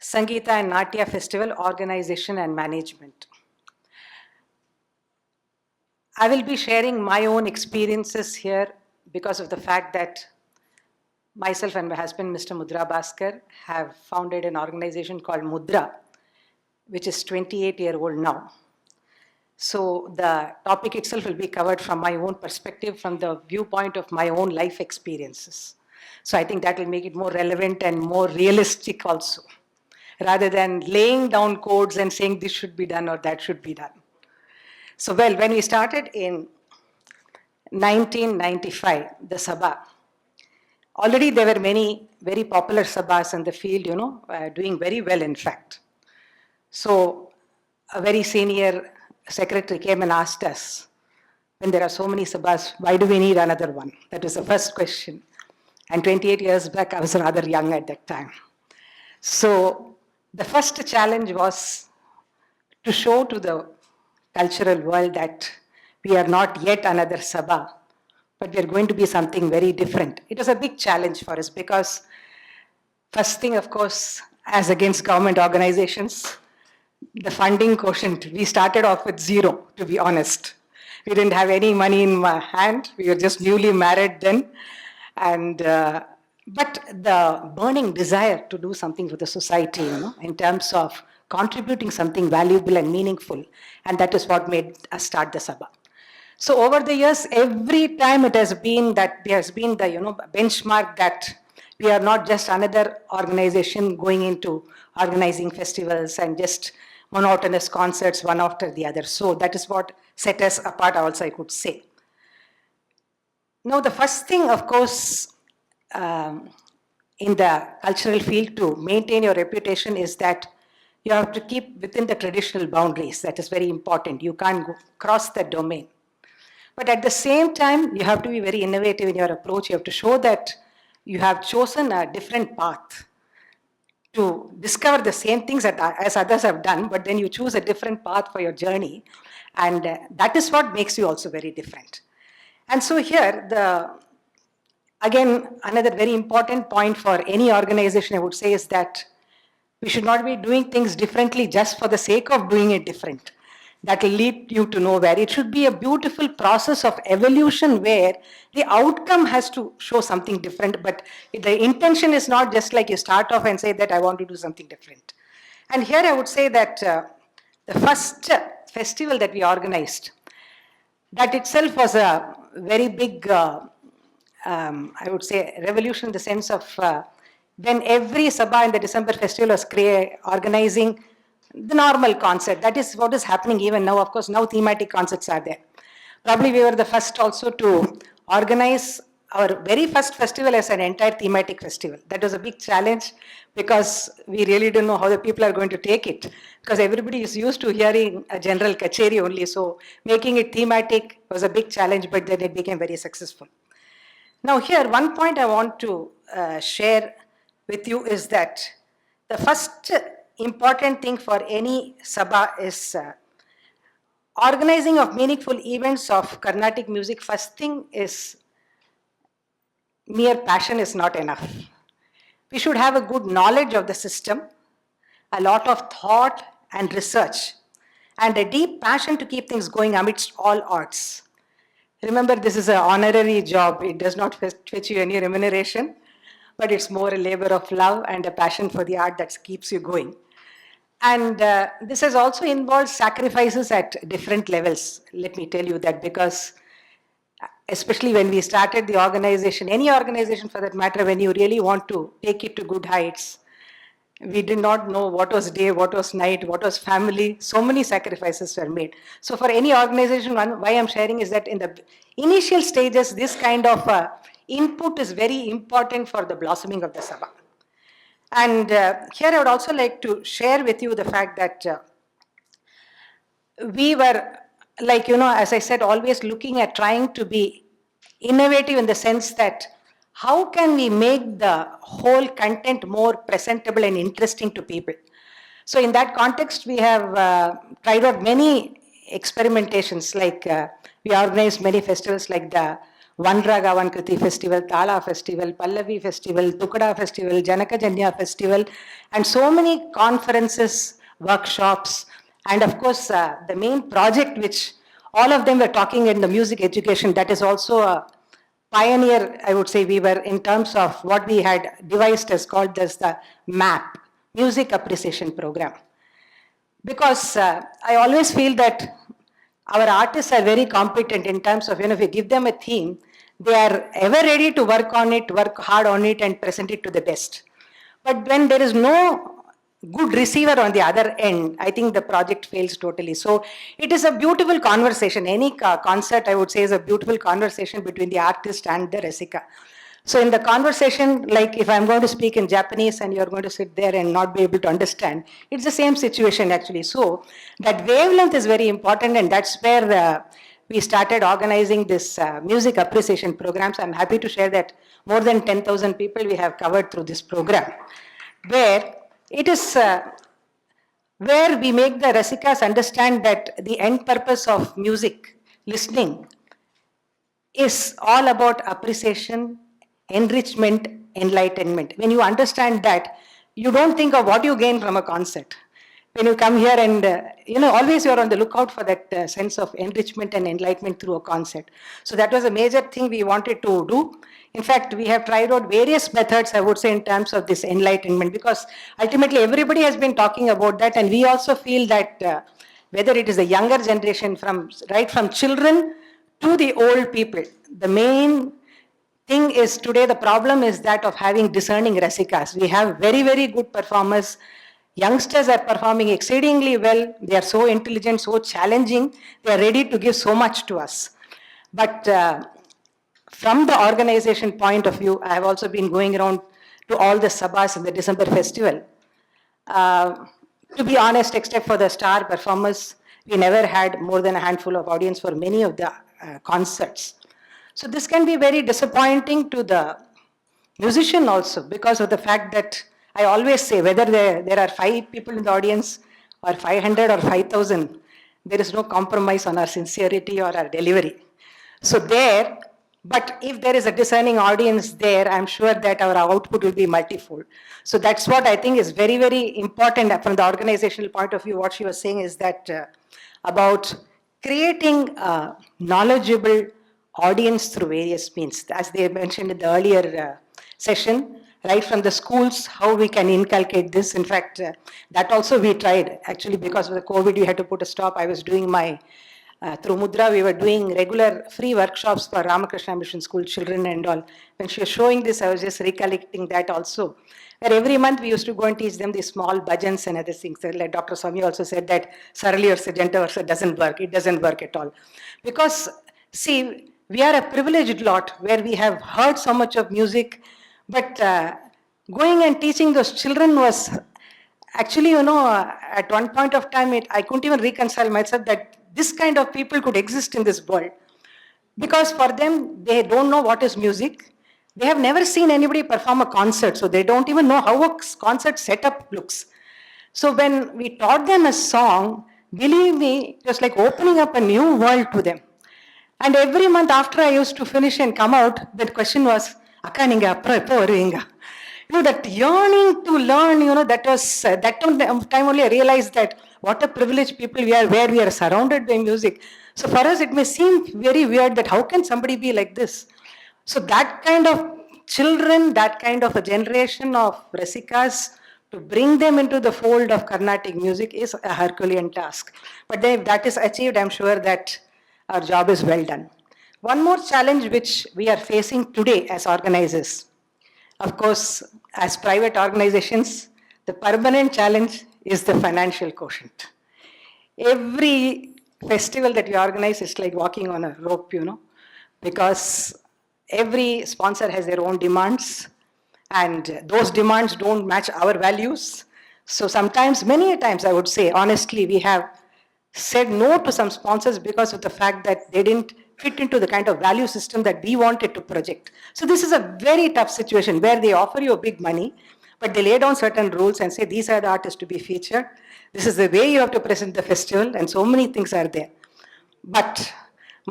Sangeeta and Natya Festival Organization and Management. I will be sharing my own experiences here because of the fact that myself and my husband, Mr. Mudra Bhaskar, have founded an organization called Mudra, which is 28-year-old now. So the topic itself will be covered from my own perspective, from the viewpoint of my own life experiences. So I think that will make it more relevant and more realistic also, rather than laying down codes and saying this should be done or that should be done. So, well, when we started in 1995, the Sabha, already there were many very popular Sabhas in the field, doing very well, in fact. So, a very senior secretary came and asked us, when there are so many Sabhas, why do we need another one? That was the first question. And 28 years back, I was rather young at that time. So, the first challenge was to show to the cultural world that we are not yet another Sabha, but we are going to be something very different. It was a big challenge for us because first thing, of course, as against government organizations, the funding quotient, we started off with zero, to be honest. We didn't have any money in my hand. We were just newly married then. And but the burning desire to do something for the society, in terms of contributing something valuable and meaningful, and that is what made us start the Sabha. So over the years, every time it has been that there has been the benchmark that we are not just another organization going into organizing festivals and just monotonous concerts one after the other. So that is what set us apart also, I could say. Now, the first thing, of course, in the cultural field to maintain your reputation is that you have to keep within the traditional boundaries. That is very important. You can't cross that domain. But at the same time, you have to be very innovative in your approach. You have to show that you have chosen a different path to discover the same things as others have done, but then you choose a different path for your journey. And that is what makes you also very different. And so here, again, another very important point for any organization, I would say, is that we should not be doing things differently just for the sake of doing it different. That will lead you to nowhere. It should be a beautiful process of evolution where the outcome has to show something different, but the intention is not just like you start off and say that I want to do something different. And here I would say that the first festival that we organized, that itself was a very big, I would say, revolution in the sense of when every Sabha in the December festival was organizing the normal concert. That is what is happening even now. Of course, now thematic concerts are there. Probably we were the first also to organize our very first festival as an entire thematic festival. That was a big challenge because we really don't know how the people are going to take it, because everybody is used to hearing a general kacheri only. So making it thematic was a big challenge, but then it became very successful. Now here, one point I want to share with you is that the first important thing for any Sabha is organizing of meaningful events of Carnatic music. First thing is mere passion is not enough. We should have a good knowledge of the system, a lot of thought and research, and a deep passion to keep things going amidst all odds. Remember, this is an honorary job. It does not fetch you any remuneration, but it's more a labor of love and a passion for the art that keeps you going. And this has also involved sacrifices at different levels. Let me tell you that, because especially when we started the organization, any organization for that matter, when you really want to take it to good heights, we did not know what was day, what was night, what was family. So many sacrifices were made. So for any organization, why I'm sharing is that in the initial stages, this kind of input is very important for the blossoming of the Sabha. And here I would also like to share with you the fact that we were, like, as I said, always looking at trying to be innovative in the sense that how can we make the whole content more presentable and interesting to people. So in that context, we have tried out many experimentations, like we organized many festivals like the One Raga One Kriti Festival, Tala Festival, Pallavi Festival, Tukada Festival, Janaka Janya Festival, and so many conferences, workshops, and of course the main project which all of them were talking in the music education, that is also a pioneer, I would say we were, in terms of what we had devised as called as the MAP, Music Appreciation Program. Because I always feel that our artists are very competent in terms of, if you give them a theme, they are ever ready to work on it, work hard on it, and present it to the best. But when there is no good receiver on the other end, I think the project fails totally. So it is a beautiful conversation. Any concert, I would say, is a beautiful conversation between the artist and the Rasika. So in the conversation, like if I'm going to speak in Japanese and you're going to sit there and not be able to understand, it's the same situation actually. So that wavelength is very important, and that's where we started organizing this music appreciation programs. I'm happy to share that more than 10,000 people we have covered through this program, where it is where we make the Rasikas understand that the end purpose of music, listening, is all about appreciation, enrichment, enlightenment. When you understand that, you don't think of what you gain from a concert. When you come here and, always you're on the lookout for that sense of enrichment and enlightenment through a concert. So that was a major thing we wanted to do. In fact, we have tried out various methods, I would say, in terms of this enlightenment, because ultimately everybody has been talking about that, and we also feel that whether it is the younger generation, right from children to the old people, the main thing is today the problem is that of having discerning Rasikas. We have very, very good performers. Youngsters are performing exceedingly well. They are so intelligent, so challenging. They are ready to give so much to us. But from the organization point of view, I have also been going around to all the sabhas in the December festival. To be honest, except for the star performers, we never had more than a handful of audience for many of the concerts. So this can be very disappointing to the musician also, because of the fact that I always say, whether there are 5 people in the audience or 500 or 5,000, there is no compromise on our sincerity or our delivery. So but if there is a discerning audience there, I'm sure that our output will be multifold. So that's what I think is very, very important from the organizational point of view. What she was saying is that about creating a knowledgeable audience through various means. As they mentioned in the earlier session, right from the schools, how we can inculcate this. In fact, that also we tried. Actually, because of the COVID, we had to put a stop. I was doing my, through Mudra, we were doing regular free workshops for Ramakrishna Mission School children and all. When she was showing this, I was just recollecting that also. Where every month we used to go and teach them these small bhajans and other things. Like Dr. Swami also said that Sarali or Sajanta Varsa doesn't work. It doesn't work at all. Because, see, we are a privileged lot where we have heard so much of music, but going and teaching those children was actually, at one point of time, I couldn't even reconcile myself that this kind of people could exist in this world. Because for them, they don't know what is music. They have never seen anybody perform a concert, so they don't even know how a concert setup looks. So when we taught them a song, believe me, it was like opening up a new world to them. And every month after I used to finish and come out, the question was, Akka ninga appra eppo varuvinga? That yearning to learn, that was, that time only I realized that what a privileged people we are, where we are surrounded by music. So for us, it may seem very weird that how can somebody be like this? So that kind of children, that kind of a generation of Rasikas, to bring them into the fold of Carnatic music is a Herculean task. But if that is achieved, I'm sure that our job is well done. One more challenge which we are facing today as organizers. Of course, as private organizations, the permanent challenge is the financial quotient. Every festival that we organize is like walking on a rope, because every sponsor has their own demands, and those demands don't match our values. So sometimes, many times I would say, honestly, we have said no to some sponsors because of the fact that they didn't fit into the kind of value system that we wanted to project. So this is a very tough situation where they offer you a big money, but they lay down certain rules and say, these are the artists to be featured. This is the way you have to present the festival, and so many things are there. But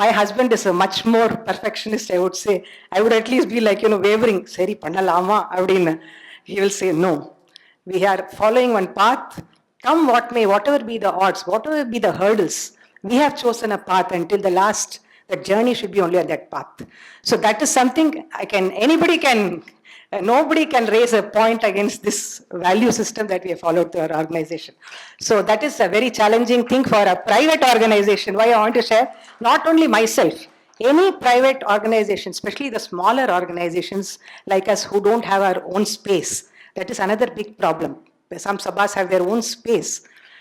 My husband is a much more perfectionist, I would say. I would at least be like, wavering, Seri pannalama, avdina. He will say, no. We are following one path. Come what may, whatever be the odds, whatever be the hurdles, we have chosen a path until the last. The journey should be only on that path. So that is something nobody can raise a point against this value system that we have followed to our organization. So that is a very challenging thing for a private organization. Why I want to share, not only myself, any private organization, especially the smaller organizations like us who don't have our own space, that is another big problem. Some sabhas have their own space.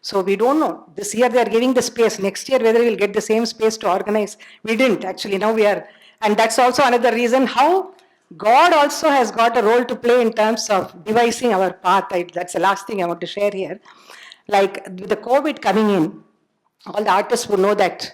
So we don't know. This year they are giving the space. Next year whether we'll get the same space to organize. We didn't actually. Now we are. And that's also another reason how God also has got a role to play in terms of devising our path. That's the last thing I want to share here. Like with the COVID coming in, all the artists would know that.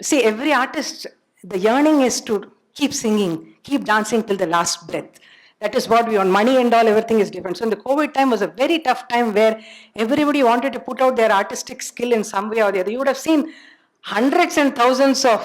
See, every artist, the yearning is to keep singing, keep dancing till the last breath. That is what we want. Money and all, everything is different. So in the COVID time was a very tough time where everybody wanted to put out their artistic skill in some way or the other. You would have seen hundreds and thousands of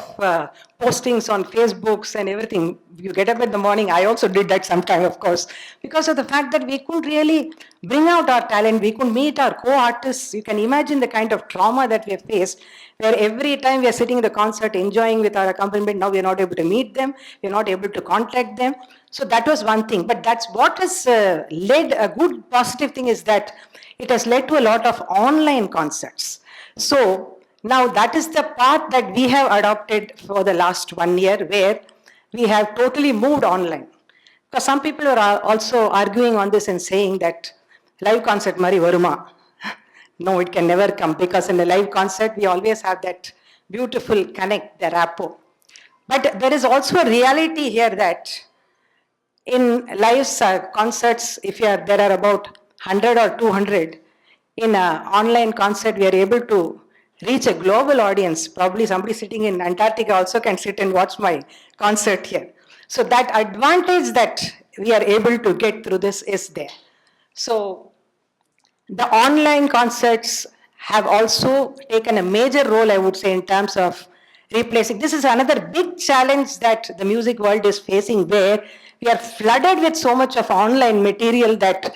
postings on Facebooks and everything. You get up in the morning. I also did that sometime, of course, because of the fact that we couldn't really bring out our talent. We couldn't meet our co-artists. You can imagine the kind of trauma that we have faced, where every time we are sitting in the concert enjoying with our accompaniment, now we are not able to meet them. We are not able to contact them. So that was one thing. But that's what has led, a good positive thing is that it has led to a lot of online concerts. So now that is the path that we have adopted for the last 1 year, where we have totally moved online. Because some people are also arguing on this and saying that live concert mari varuma. No, it can never come, because in a live concert we always have that beautiful connect, the rapport. But there is also a reality here that in live concerts, if there are about 100 or 200, in an online concert we are able to reach a global audience. Probably somebody sitting in Antarctica also can sit and watch my concert here. So that advantage that we are able to get through this is there. So the online concerts have also taken a major role, I would say, in terms of replacing. This is another big challenge that the music world is facing, where we are flooded with so much of online material that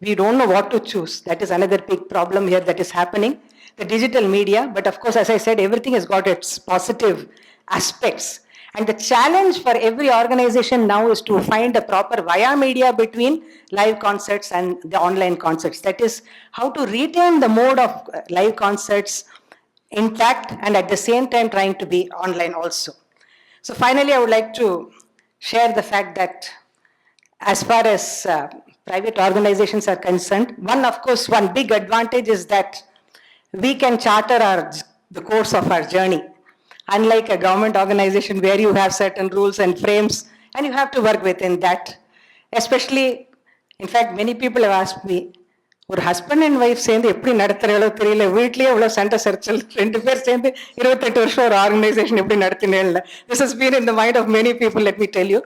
we don't know what to choose. That is another big problem here that is happening. The digital media, but of course, as I said, everything has got its positive aspects. And the challenge for every organization now is to find a proper via media between live concerts and the online concerts. That is how to retain the mode of live concerts intact and at the same time trying to be online also. So finally, I would like to share the fact that as far as private organizations are concerned, one big advantage is that we can charter the course of our journey. Unlike a government organization where you have certain rules and frames and you have to work within that. Especially, in fact, many people have asked me, ஒரு husband and wife சேர்ந்து எப்படி நடத்துறாளோ தெரியல, வீட்லயே எவ்வளோ சண்டை சர்ச்சல், 2 பேர் சேர்ந்து 28 வருஷம் ஒரு ஆர்கனைசேஷன் எப்படி நடத்தினேன்ல. This has been in the mind of many people, let me tell you.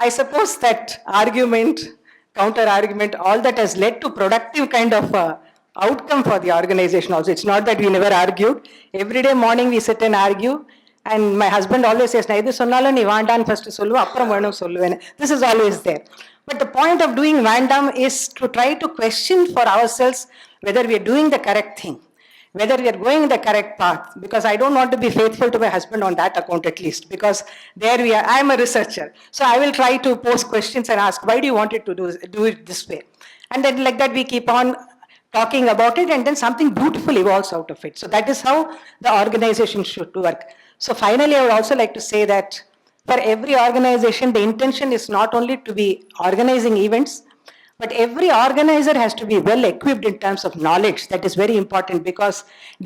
I suppose that argument, counter argument, all that has led to productive kind of outcome for the organization also. It's not that we never argued. Every day morning we sit and argue, and my husband always says, na idu sonnalum nee vaandan first sollu appuram venum solluven. This is always there. But the point of doing vandam is to try to question for ourselves whether we are doing the correct thing, whether we are going the correct path, because I don't want to be faithful to my husband on that account at least, because there we are, I am a researcher. So I will try to pose questions and ask, why do you want it to do it this way? And then like that we keep on talking about it, and then something beautiful evolves out of it. So that is how the organization should work. So finally, I would also like to say that for every organization, the intention is not only to be organizing events, but every organizer has to be well equipped in terms of knowledge. That is very important, because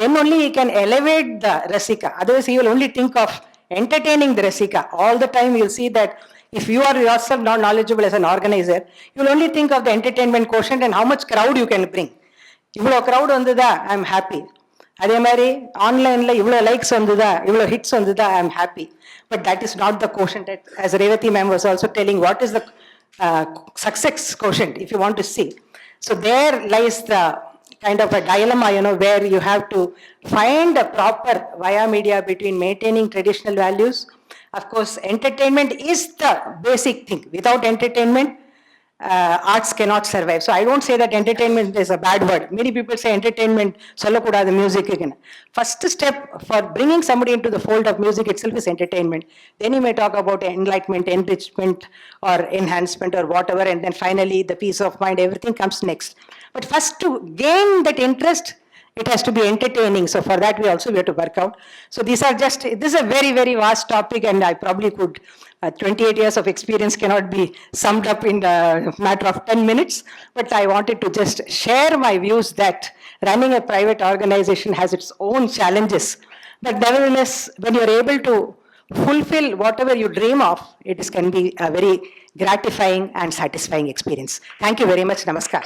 then only he can elevate the Rasika. Otherwise, he will only think of entertaining the Rasika. All the time you'll see that if you are yourself not knowledgeable as an organizer, you'll only think of the entertainment quotient and how much crowd you can bring. இவ்வளோ crowd வந்துதா, I am happy. அதே மாதிரி ஆன்லைனில் இவ்வளோ likes வந்துதா, இவ்வளோ hits வந்துதா, I am happy. But that is not the quotient. As Revati ma'am was also telling, what is the success quotient if you want to see. So there lies the kind of a dilemma, where you have to find a proper via media between maintaining traditional values. Of course, entertainment is the basic thing. Without entertainment, arts cannot survive. So I don't say that entertainment is a bad word. Many people say entertainment, the music again. First step for bringing somebody into the fold of music itself is entertainment. Then you may talk about enlightenment, enrichment, or enhancement, or whatever, and then finally the peace of mind, everything comes next. But first, to gain that interest, it has to be entertaining. So for that, we have to work out. So this is a very, very vast topic, and I probably could, 28 years of experience cannot be summed up in a matter of 10 minutes. But I wanted to just share my views that running a private organization has its own challenges. But nevertheless, when you're able to fulfill whatever you dream of, can be a very gratifying and satisfying experience. Thank you very much. Namaskar.